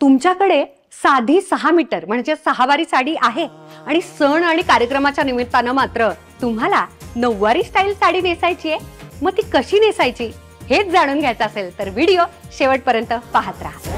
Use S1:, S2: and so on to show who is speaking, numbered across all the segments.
S1: तुमच्याकडे साधी 6 मीटर म्हणजे 6 वारी साडी आहे आणि सण आणि कार्यक्रमाच्या निमित्तानं मात्र तुम्हाला 9 वारी स्टाईल साडी नेसायची आहे, मग ती कशी नेसायची हेच जाणून घ्यायचं असेल तर व्हिडिओ शेवटपर्यंत पाहत राहा.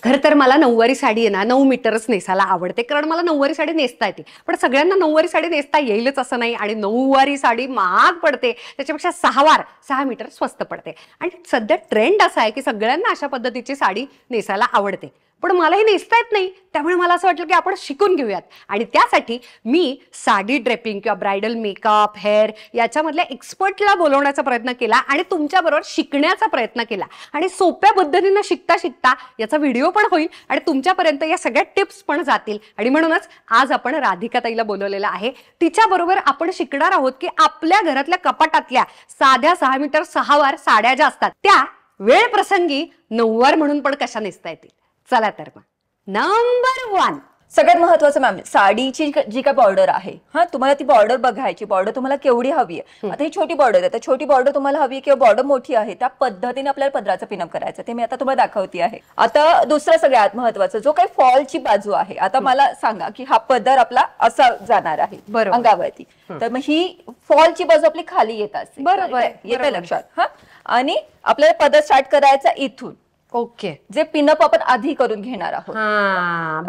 S1: खरं तर मला 9 वारी साडी आहे ना 9 मीटरच नेसायला आवडते, कारण मला 9 वारी साडी नेसता येते. पण सगळ्यांना 9 वारी साडी नेसता येईलच असं नाही आणि 9 वारी साडी महाग पडते, त्याच्यापेक्षा 6 मीटर स्वस्त पडते. आणि सध्या ट्रेंड असा आहे की सगळ्यांना अशा पद्धतीची साडी नेसायला आवडते, पण मला हे नेसता येत नाही. त्यामुळे मला असं वाटलं की आपण शिकून घेऊयात आणि त्यासाठी मी साडी ड्रेपिंग किंवा ब्रायडल मेकअप हेअर याच्यामधल्या एक्सपर्टला बोलवण्याचा प्रयत्न केला आणि तुमच्याबरोबर शिकण्याचा प्रयत्न केला. आणि सोप्या पद्धतीनं शिकता शिकता याचा व्हिडिओ पण होईल आणि तुमच्यापर्यंत या सगळ्या टिप्स पण जातील. आणि म्हणूनच आज आपण राधिका ताईला बोलवलेलं आहे. तिच्याबरोबर आपण शिकणार आहोत की आपल्या घरातल्या कपाटातल्या साध्या 6 मीटर 6 वार साड्या ज्या असतात त्या वेळ प्रसंगी 9 वार म्हणून पण कशा नेसता येतील. चला तर मग नंबर 1
S2: सगळ्यात महत्वाचं मॅम, साडीची जी काय बॉर्डर आहे, तुम्हाला ती बॉर्डर बघायची. बॉर्डर तुम्हाला केवढी हवी आहे. आता ही छोटी बॉर्डर आहे, तर छोटी बॉर्डर तुम्हाला हवी किंवा बॉर्डर मोठी आहे, त्या पद्धतीने आपल्याला पदराचं पिनअप करायचं. ते मी आता तुम्हाला दाखवते आहे. आता दुसरं सगळ्यात महत्वाचं जो काही फॉलची बाजू आहे, आता मला सांगा की हा पदर आपला असा जाणार आहे अंगावरती, तर मग ही फॉलची बाजू आपली खाली येत असते.
S1: बरोबर,
S2: येते लक्षात. आणि आपल्याला पदर स्टार्ट करायचा इथून.
S1: ओके,
S2: जे पिनअप आपण आधी करून घेणार आहोत.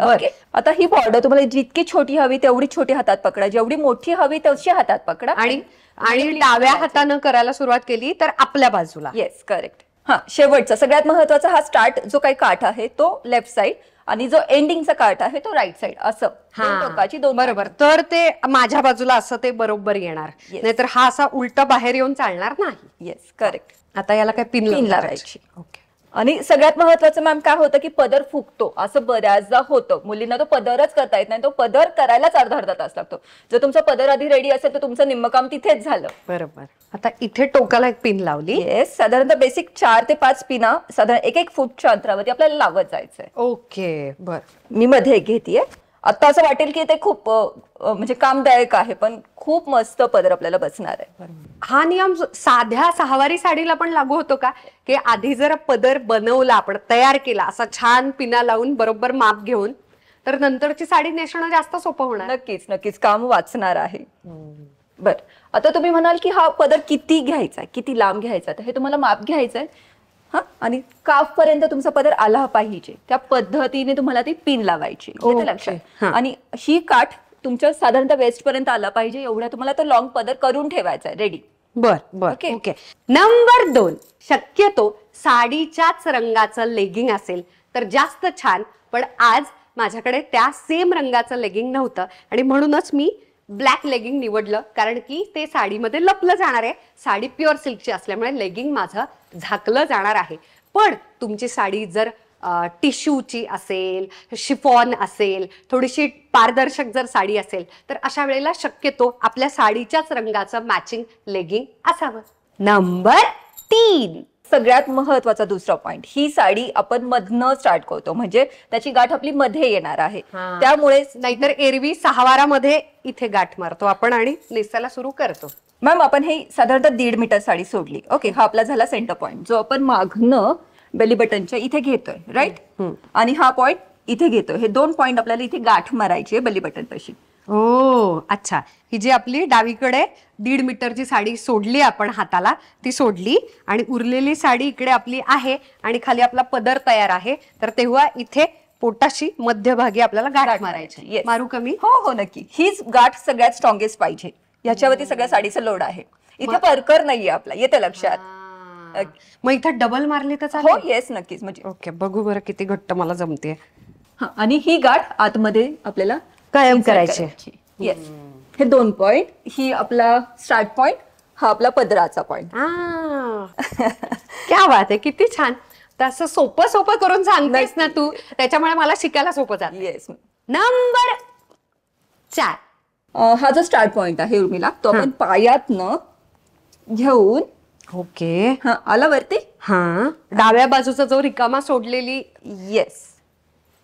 S1: ओके.
S2: आता ही बॉर्डर तुम्हाला जितकी छोटी हवी तेवढी छोटी हातात पकडा, जेवढी मोठी हवी तशी हातात पकडा.
S1: आणि डाव्या हातानं करायला सुरुवात केली तर आपल्या बाजूला.
S2: Yes, correct. शेवटचा सगळ्यात महत्वाचा हा स्टार्ट जो काही काठ आहे तो लेफ्ट साइड आणि जो एंडिंगचा काठ आहे तो राईट साइड, असं टोकाची दोन.
S1: बरोबर, तर ते माझ्या बाजूला असं ते बरोबर येणार, नाहीतर हा असा उलटा बाहेर येऊन चालणार नाही.
S2: Yes, correct.
S1: आता याला काय पिन
S2: लावायची. ओके. आणि सगळ्यात महत्वाचं मॅम काय होतं की पदर फुगतो, असं बऱ्याचदा होतं. मुलींना तो पदरच करता येत नाही, तो पदर करायलाच अर्धा तास लागतो. जर तुमचा पदर आधी रेडी असेल तर तुमचं निम्म काम तिथेच झालं.
S1: बरोबर. आता इथे टोकाला एक पिन लावली.
S2: येस, साधारणतः बेसिक 4 ते 5 पिना साधारण 1-1 फूटच्या अंतरावरती आपल्याला लावत जायचंय.
S1: ओके, बर.
S2: मी मध्ये एक घेतेय. आता असं वाटेल की ते खूप म्हणजे कामदायक आहे, पण खूप मस्त पदर आपल्याला बसणार आहे.
S1: हा नियम साध्या 6 वारी साडीला पण लागू होतो का, की आधी जर पदर बनवला आपण तयार केला असा छान पिना लावून बरोबर माप घेऊन, तर नंतरची साडी नेसणं जास्त सोपं होणार.
S2: नक्कीच नक्कीच काम वाचणार आहे. बर, आता तुम्ही म्हणाल की हा पदर किती घ्यायचा, किती लांब घ्यायचा, तर हे तुम्हाला माप घ्यायचंय. आणि काफ पर्यंत तुमचा पदर आला पाहिजे, त्या पद्धतीने तुम्हाला ती पिन लावायची. लक्षात. आणि ही काठ तुमच्या साधारणतः वेस्ट पर्यंत आला पाहिजे, एवढा तुम्हाला तो लॉंग पदर करून ठेवायचा आहे रेडी.
S1: बर बर, ओके. नंबर 2, शक्यतो साडीच्याच रंगाचं लेगिंग असेल तर जास्त छान, पण आज माझ्याकडे त्या सेम रंगाचं लेगिंग नव्हतं आणि म्हणूनच मी ब्लॅक लेगिंग निवडलं, कारण की ते साडीमध्ये लपलं जाणार आहे. साडी प्युअर सिल्कची असल्यामुळे लेगिंग माझं झाकलं जाणार आहे. पण तुमची साडी जर टिश्यूची असेल, शिफॉन असेल, थोडीशी पारदर्शक जर साडी असेल तर अशा वेळेला शक्यतो आपल्या साडीच्याच रंगाचं मॅचिंग लेगिंग असावं. नंबर 3,
S2: सगळ्यात महत्वाचा दुसरा पॉइंट, ही साडी आपण मधनं स्टार्ट करतो, म्हणजे त्याची गाठ आपली मध्ये येणार आहे. त्यामुळे
S1: नाहीतर एरवी 6 वारामध्ये इथे गाठ मारतो आपण आणि नेसायला सुरू करतो.
S2: मॅम आपण हे साधारणतः 1.5 मीटर साडी सोडली. ओके, हा आपला झाला सेंटर पॉइंट, जो आपण मागनं बेली बटनच्या इथे घेतोय, राईट. आणि हा पॉइंट इथे घेतोय. हे 2 पॉइंट आपल्याला इथे गाठ मारायची आहे बेली बटन पाशी.
S1: अच्छा, ही जी आपली डावीकडे 1.5 मीटरची साडी सोडली आपण हाताला, ती सोडली आणि उरलेली साडी इकडे आपली आहे आणि खाली आपला पदर तयार आहे, तर तेव्हा इथे पोटाशी मध्यभागी आपल्याला गाठ मारायची. मारू कमी?
S2: हो नक्की. हीच गाठ सगळ्यात स्ट्रॉंगेस्ट पाहिजे, याच्यावरती सगळ्या साडीचं लोड आहे. इथे परकर नाहीये आपला, येते लक्षात.
S1: मग इथं डबल मारली तर
S2: हो, येस, नक्कीच. म्हणजे
S1: ओके, बघू बरं किती घट्ट मला जमते.
S2: आणि ही गाठ आतमध्ये आपल्याला
S1: कायम करायची.
S2: येस, हे 2 पॉइंट, ही आपला स्टार्ट पॉइंट, हा आपला पदराचा पॉइंट.
S1: क्या बात आहे, किती छान. तसं सोपं सोपं करून सांगतेस ना तू, त्याच्यामुळे मला शिकायला सोपं जात.
S2: येस.
S1: नंबर 4,
S2: हा जो स्टार्ट पॉइंट आहे उर्मिला, तो आपण पायातनं घेऊन.
S1: ओके,
S2: आला वरती.
S1: डाव्या बाजूचा जो रिकामा सोडलेली.
S2: येस,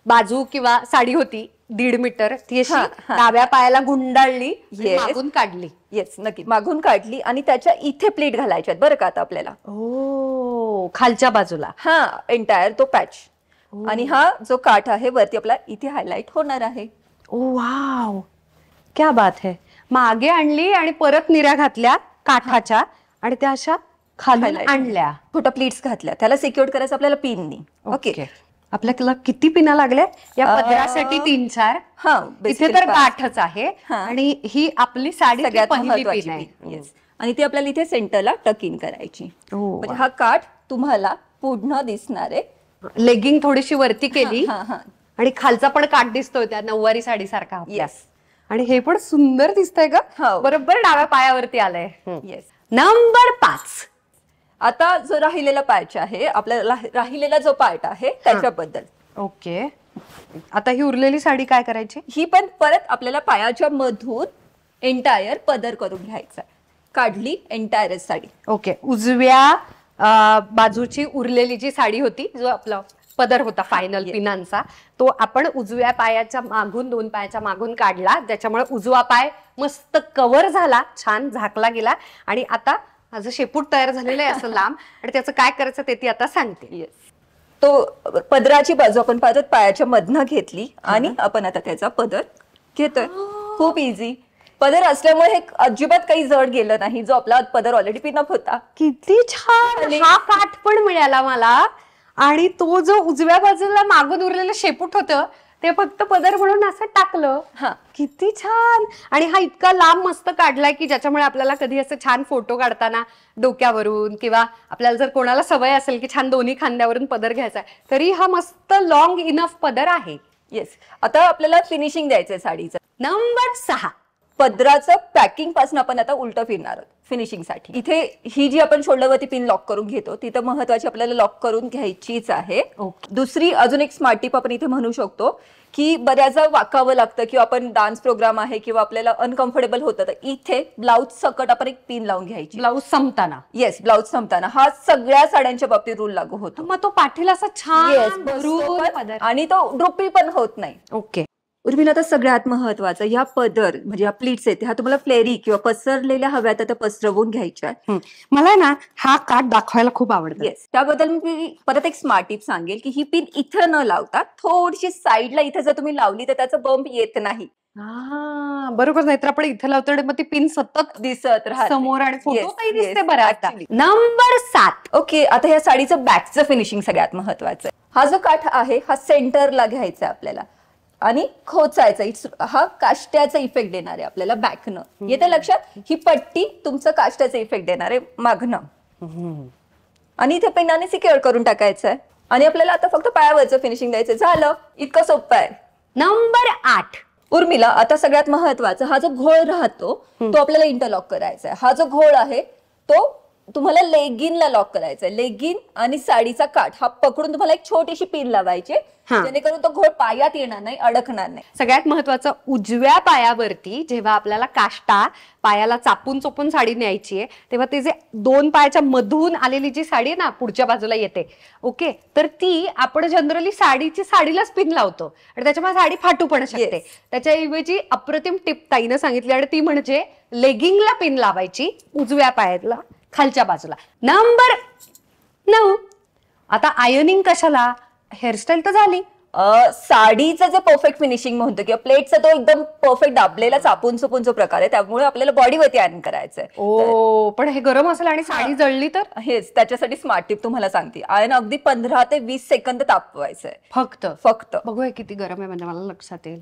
S1: बाजू किंवा साडी होती 1.5 मीटर, ती अशी
S2: हा, हा.
S1: डाव्या पायाला गुंडाळली,
S2: Yes.
S1: मागून काढली.
S2: येस, नक्की मागून काढली आणि त्याच्या इथे प्लीट घालायच्यात बरं का आता आपल्याला.
S1: ओ, खालच्या बाजूला.
S2: हा एंटायर तो पॅच. आणि हा जो काठ आहे वरती आपला इथे हायलाइट होणार आहे.
S1: ओ वाव, क्या बात है. मागे आणली आणि परत निऱ्या घातल्या काठाच्या आणि त्या अशा खाली
S2: Highlight.
S1: आणल्या.
S2: छोटा प्लीट्स घातल्या. त्याला सिक्युअर करायचं आपल्याला पिननी. ओके.
S1: आपल्याला किती पिना लागल्या या पदरासाठी? 3-4.
S2: हा
S1: इथे तर गाठच आहे
S2: हा.
S1: आणि ही आपली साडी
S2: सगळ्यात
S1: पहिली
S2: महत्वाची
S1: पिन आहे.
S2: पिन. येस. आणि ती आपल्याला इथे सेंटरला टक इन करायची.
S1: ओ,
S2: म्हणजे हा काठ तुम्हाला पूर्ण दिसणार आहे.
S1: लेगिंग थोडीशी वरती केली
S2: हा, हा.
S1: आणि खालचा पण काठ दिसतोय त्या नऊवारी साडी सारखा आपल्या.
S2: येस.
S1: आणि हे पण सुंदर दिसतंय का?
S2: हो.
S1: बरोबर डाव्या पायावरती आलंय.
S2: येस.
S1: नंबर 5.
S2: आता जो राहिलेला पॅच आहे आपल्याला राहिलेला जो पार्ट आहे त्याच्याबद्दल.
S1: ओके, आता ही उरलेली साडी काय करायची?
S2: ही पण परत आपल्याला पायाच्या मधून एंटायर पदर करून घ्यायचा. काढली एंटायर साडी.
S1: ओके, उजव्या बाजूची उरलेली जी साडी होती, जो आपला पदर होता फायनल पिनांचा, तो आपण उजव्या पायाच्या मागून 2 पायाच्या मागून काढला. त्याच्यामुळे उजवा पाय मस्त कव्हर झाला, छान झाकला गेला. आणि आता माझं शेपूट तयार झालेलं आहे असं लांब. आणि त्याचं काय करायचं ते ती आता सांगते.
S2: येस. तो पदराची बाजू आपण परत पायाच्या मधनं घेतली आणि आपण आता त्याचा पदर घेतोय. खूप इझी. पदर असल्यामुळे हे अजिबात काही जड गेलं नाही. जो आपला पदर ऑलरेडी पिनअप होता.
S1: किती छान. हा काठ पण मिळाला मला. आणि तो जो उजव्या बाजूला मागून उरलेलं शेपूट होतं ते फक्त पदर म्हणून असं टाकलं.
S2: हा.
S1: किती छान. आणि हा इतका लांब मस्त काढलाय की ज्याच्यामुळे आपल्याला कधी असं छान फोटो काढताना डोक्यावरून किंवा आपल्याला जर कोणाला सवय असेल की छान दोन्ही खांद्यावरून पदर घ्यायचा तरी हा मस्त लॉंग इनफ पदर आहे.
S2: येस. आता आपल्याला फिनिशिंग द्यायचंय साडीचं.
S1: नंबर 6.
S2: पदराचं पॅकिंग पासून आपण आता उलट फिरणार आहोत फिनिशिंग साठी. इथे ही जी आपण शोल्डरवरती पिन लॉक करून घेतो तिथं महत्वाची आपल्याला लॉक करून घ्यायचीच आहे.
S1: ओके.
S2: दुसरी अजून एक स्मार्ट टिप आपण इथे म्हणू शकतो की बऱ्याचदा वाकावं लागतं किंवा आपण डान्स प्रोग्राम आहे किंवा आपल्याला अनकम्फर्टेबल होतं तर इथे ब्लाऊज सकट आपण एक पिन लावून घ्यायची.
S1: ब्लाऊज संपताना.
S2: येस, ब्लाऊज संपताना. हा सगळ्या साड्यांच्या बाबतीत रूल लागू होतो.
S1: मग तो पाठीला असा
S2: येस,
S1: छान भरून पदर.
S2: आणि तो ड्रोपी पण होत नाही.
S1: ओके.
S2: उर्मिला, आता सगळ्यात महत्वाचं ह्या पदर म्हणजे या प्लीट्स आहेत ह्या तुम्हाला फ्लेरी किंवा पसरलेल्या हव्यात आता पसरवून घ्यायच्या.
S1: मला ना हा काठ दाखवायला खूप आवडतो.
S2: येस, त्याबद्दल मी परत एक स्मार्ट टिप सांगेल की ही पिन इथं न लावता थोडीशी साईडला इथे जर तुम्ही लावली तर त्याचं बंप येत नाही.
S1: बरोबर. नाहीतर आपण इथे लावतो मग ती पिन सतत
S2: दिसत राहते
S1: समोर आणि फोटो
S2: Yes,
S1: काही
S2: yes,
S1: दिसते बऱ्याच.
S2: actually.
S1: नंबर 7.
S2: ओके, आता या साडीचं बॅकचं फिनिशिंग सगळ्यात महत्वाचं आहे. हा जो काठ आहे हा सेंटरला घ्यायचा आहे आपल्याला आणि खोचायचा. हा काष्ट्याचा इफेक्ट देणार आहे आपल्याला बॅकनं. येते लक्षात? ही पट्टी तुमचं काष्ट्याचा इफेक्ट देणार आहे मागनं. आणि इथे पेनाने सिक्युअर करून टाकायचं आहे. आणि आपल्याला आता फक्त पायावरचं फिनिशिंग द्यायचं. झालं, इतकं सोपं आहे.
S1: नंबर 8.
S2: उर्मिला, आता सगळ्यात महत्वाचं हा जो घोळ राहतो तो आपल्याला इंटरलॉक करायचा आहे. हा जो घोळ आहे तो तुम्हाला लेगिनला लॉक करायचा आहे. लेगिन आणि साडीचा काठ हा पकडून तुम्हाला एक छोटीशी पिन लावायची जेणेकरून तो घोळ पायात येणार नाही, अडकणार नाही.
S1: सगळ्यात महत्वाचं, उजव्या पायावरती जेव्हा आपल्याला काष्टा पायाला चापून चोपून साडी न्यायची आहे तेव्हा ते जे 2 पायाच्या मधून आलेली जी साडी आहे ना पुढच्या बाजूला येते, ओके, तर ती आपण जनरली साडीलाच पिन लावतो आणि त्याच्यामुळे साडी फाटू पण शकते. त्याच्याऐवजी अप्रतिम टिप ताईनं सांगितली आणि ती म्हणजे लेगिंगला पिन लावायची उजव्या पायाला खालच्या बाजूला. नंबर 9. आता आयर्निंग कशाला? हेअरस्टाईल तर झाली.
S2: साडीचं जे परफेक्ट फिनिशिंग म्हणतो किंवा प्लेटचा तो एकदम परफेक्ट दाबलेला चापून चुपून जो प्रकार आहे त्यामुळे आपल्याला बॉडीवरती आयर्न करायचंय.
S1: ओ, पण हे गरम असेल आणि साडी जळली तर?
S2: हेच त्याच्यासाठी स्मार्ट टिप तुम्हाला सांगते. आयर्न अगदी 15 ते 20 सेकंद तापवायचंय फक्त.
S1: बघूया किती गरम आहे म्हणजे मला लक्षात येईल.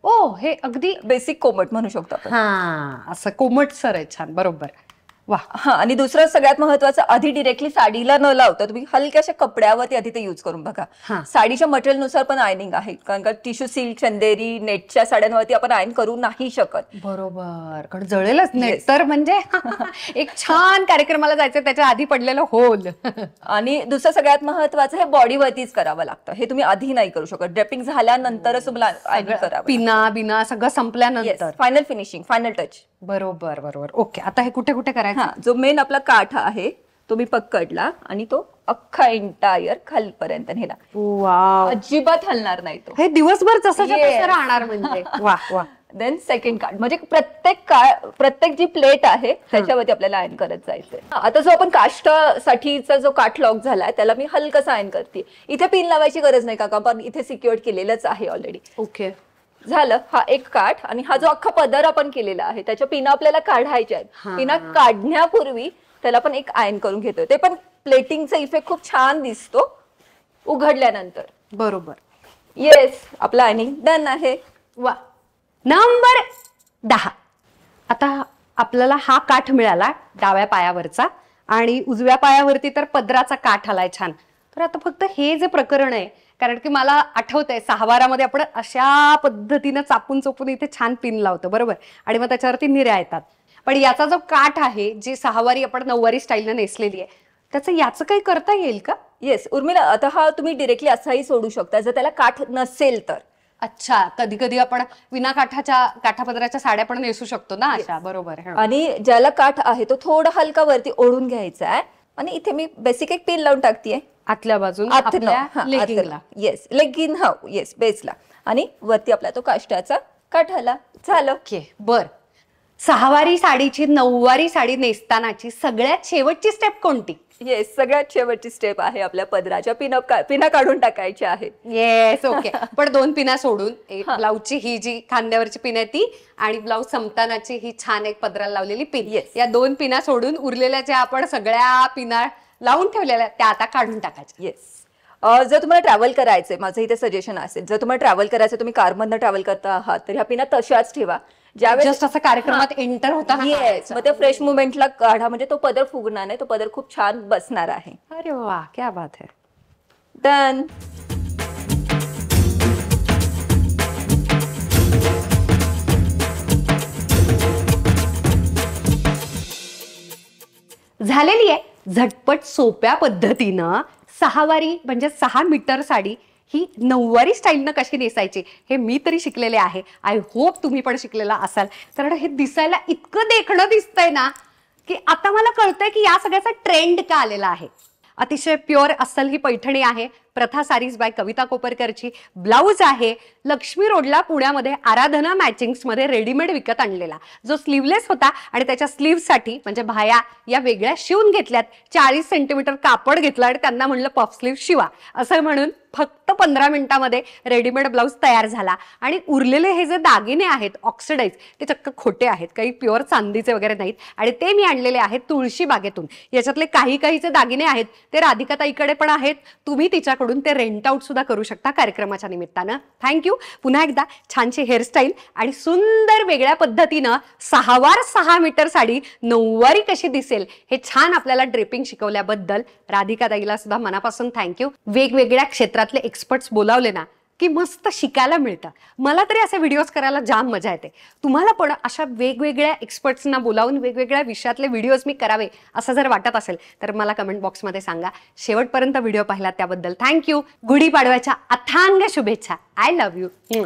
S1: ओ, हे अगदी
S2: बेसिक कोमट म्हणू शकतो आपण.
S1: हा, असं कोमट सर आहे. छान, बरोबर. वा.
S2: हा, आणि दुसरं सगळ्यात महत्वाचं, आधी डिरेक्टली साडीला न लावता तुम्ही हलक्याशा कपड्यावरती आधी ते युज करून बघा. साडीच्या मटेरियल नुसार पण आयनिंग आहे, कारण का टिश्यू सिल्क, चंदेरी, नेटच्या साड्यांवरती आपण आयन करू नाही शकत.
S1: बरोबर, कारण जळेलच नेट तर म्हणजे एक छान कार्यक्रमाला जायचं त्याच्या आधी पडलेलं होल.
S2: आणि दुसरं सगळ्यात महत्वाचं, हे बॉडीवरतीच करावं लागतं. हे तुम्ही आधी नाही करू शकत. ड्रेपिंग झाल्यानंतरच तुम्हाला आयनिंग करावं.
S1: पिना बिना सगळं संपल्यानंतर
S2: फायनल फिनिशिंग, फायनल टच.
S1: बरोबर. ओके, आता हे कुठे कुठे करायचं?
S2: जो मेन आपला काठ आहे तो मी पकडला आणि तो अख्खा एंटायर खालपर्यंत नेला.
S1: वाव,
S2: अजिबात हलणार नाही तो.
S1: हे दिवसभर जसंच्या
S2: Yes.
S1: तसं राहणार म्हणजे. वा वा.
S2: देन सेकंड काठ, म्हणजे प्रत्येक जी प्लेट आहे त्याच्यावरती आपल्याला आयन करत जायचंय. आता जो आपण काष्टासाठीचा जो काठ लॉक झालाय त्याला मी हलकसा आयन करते. इथे पिन लावायची गरज नाही का, पण इथे सिक्युअर केलेलंच आहे ऑलरेडी.
S1: ओके,
S2: झालं. हा एक काठ आणि हा जो अख्खा पदर आपण केलेला आहे त्याच्या पिना आपल्याला काढायच्या आहेत.
S1: हा.
S2: पिना काढण्यापूर्वी त्याला पण एक आयन करून घेतोय. ते पण प्लेटिंगचा इफेक्ट खूप छान दिसतो उघडल्यानंतर.
S1: बरोबर.
S2: येस, आपला आयनिंग डन आहे.
S1: वा. नंबर 10. आता आपल्याला हा काठ मिळाला डाव्या पायावरचा आणि उजव्या पायावरती तर पदराचा काठ आलाय छान. तर आता फक्त हे जे प्रकरण आहे, कारण की मला आठवतंय सहावारामध्ये आपण अशा पद्धतीनं चापून चोपून इथे छान पिन लावतो बरोबर, आणि मग त्याच्यावरती निर्या येतात. पण याचा जो काठ आहे, जी सहावारी आपण नऊवारी स्टाईलनं नेसलेली आहे, त्याचं याचं काही करता येईल का?
S2: येस उर्मिला, आता हा तुम्ही डिरेक्टली असाही सोडू शकता जर त्याला काठ नसेल तर.
S1: अच्छा, कधी कधी आपण विना काठापदराच्या साड्या पण नेसू शकतो ना अशा. बरोबर.
S2: आणि ज्याला काठ आहे तो थोडा हलका वरती ओढून घ्यायचा आहे आणि इथे मी बेसिक एक पिन लावून टाकतीये
S1: आतल्या बाजूला लेगिंगला.
S2: येस, लेगिन. हा येस, बेसला. आणि वरती आपला तो काष्टाचा काठ आला. झालं.
S1: ओके, बर. सहावारी साडीची नऊवारी साडी नेसतानाची सगळ्यात शेवटची स्टेप कोणती?
S2: येस, सगळ्यात शेवटची स्टेप आहे आपल्या पदराच्या पिना काढून टाकायच्या आहेत.
S1: Yes, okay. पण 2 पिना सोडून ब्लाऊजची ही जी खांद्यावरची पिन आहे ती आणि ब्लाऊज संपतानाची ही छान एक पदराला लावलेली पिन,
S2: Yes.
S1: या 2 पिना सोडून उरलेल्या ज्या आपण सगळ्या पिना लावून ठेवलेल्या त्या आता काढून टाकायच्या.
S2: येस. जर तुम्हाला ट्रॅव्हल करायचंय, माझं इथे सजेशन असेल, जर तुम्हाला ट्रॅव्हल करायचं, तुम्ही कारमधनं ट्रॅव्हल करता आहात, तर ह्या पिना तशाच ठेवा. ज्यावेळेस
S1: जस्ट असं कार्यक्रमात एंटर होताना
S2: येस,
S1: काढायचं.
S2: मग ते फ्रेश मुवमेंटला काढा, म्हणजे तो पदर फुगणार नाही, तो पदर खूप छान बसणार आहे.
S1: अरे वा, क्या बात है.
S2: डन.
S1: झालेली आहे झटपट सोप्या पद्धतीनं सहावारी म्हणजे 6 मीटर साडी ही नऊवारी स्टाईलनं कशी नेसायची हे मी तरी शिकलेले आहे. आय होप तुम्ही पण शिकलेला असाल, कारण हे दिसायला इतकं देखणं दिसतंय ना की आता मला कळतंय की या सगळ्याचा ट्रेंड का आलेला आहे. अतिशय प्युअर अस्सल ही पैठणी आहे. प्रथा सारीज बाय कविता कोपरकरची. ब्लाऊज आहे लक्ष्मी रोडला पुण्यामध्ये आराधना मॅचिंग्स मध्ये रेडीमेड विकत आणलेला, जो स्लीवलेस होता आणि त्याच्या स्लीव्हसाठी म्हणजे भाया या वेगळ्या शिवून घेतल्यात. 40 सेंटीमीटर कापड घेतलं आणि त्यांना म्हणलं पफ स्लीव शिवा असं म्हणून फक्त 15 मिनिटांमध्ये रेडीमेड ब्लाऊज तयार झाला. आणि उरलेले हे जे दागिने आहेत ऑक्सिडाइज, ते चक्क खोटे आहेत, काही प्युअर चांदीचे वगैरे नाहीत, आणि ते मी आणलेले आहेत तुळशी बागेतून. याच्यातले काहीचे दागिने आहेत ते राधिकाताईकडे पण आहेत. तुम्ही तिच्याकडून ते रेंट आउट सुद्धा करू शकता कार्यक्रमाच्या निमित्तानं. थँक्यू. पुन्हा एकदा छानशी हेअरस्टाईल आणि सुंदर वेगळ्या पद्धतीनं 6 मीटर साडी नऊवारी कशी दिसेल हे छान आपल्याला ड्रेपिंग शिकवल्याबद्दल राधिकाताईला सुद्धा मनापासून थँक्यू. वेगवेगळ्या क्षेत्रातले एक्सपर्ट्स बोलावले ना की मस्त शिकायला मिळतं. मला तरी असे व्हिडिओज करायला जाम मजा येते. तुम्हाला पण अशा वेगवेगळ्या एक्सपर्ट्सना बोलावून वेगवेगळ्या विषयातले व्हिडिओज मी करावे असं जर वाटत असेल तर मला कमेंट बॉक्समध्ये सांगा. शेवटपर्यंत व्हिडिओ पाहिला त्याबद्दल थँक्यू. गुढीपाडव्याच्या अथांग शुभेच्छा. I love you.